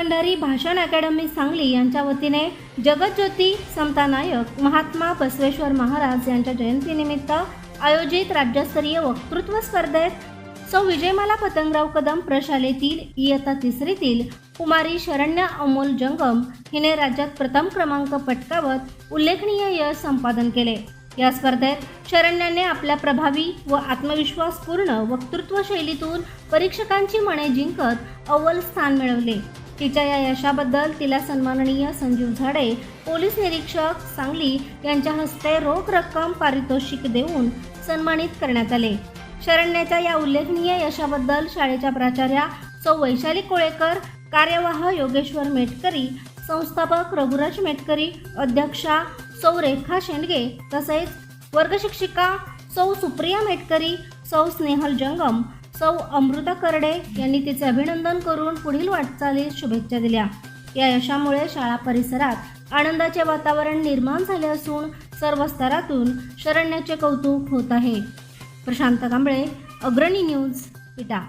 भंडारी भाषण अकॅडमी सांगली यांच्या वतीने जगज्योती समता नायक महात्मा बसवेश्वर महाराज यांच्या जयंतीनिमित्त आयोजित राज्यस्तरीय वक्तृत्व स्पर्धेत सौ विजयमाला पतंगराव कदम प्रशालेतील इयत्ता तिसरीतील कुमारी शरण्या अमोल जंगम हिने राज्यात प्रथम क्रमांक पटकावत उल्लेखनीय यश संपादन केले। या स्पर्धेत शरण्याने आपल्या प्रभावी व आत्मविश्वासपूर्ण वक्तृत्व शैलीतून परीक्षकांची मने जिंकत अव्वल स्थान मिळवले। तिच्या या यशाबद्दल तिला सन्माननीय संजीव झाडे पोलीस निरीक्षक सांगली यांच्या हस्ते रोख रक्कम पारितोषिक देऊन सन्मानित करण्यात आले। शरण्याच्या या उल्लेखनीय यशाबद्दल शाळेच्या प्राचार्या सौ वैशाली कोळेकर, कार्यवाह योगेश्वर मेटकरी, संस्थापक रघुराज मेटकरी, अध्यक्षा सौ रेखा शेंडगे तसेच वर्गशिक्षिका सौ सुप्रिया मेटकरी, सौ स्नेहल जंगम, सौ अमृता करडे यांनी तिचे अभिनंदन करून पुढील वाटचालीस शुभेच्छा दिल्या। या यशामुळे शाळा परिसरात आनंदाचे वातावरण निर्माण झाले असून सर्व स्तरातून शरण्याचे कौतुक होत आहे। प्रशांत कांबळे, अग्रणी न्यूज, विटा।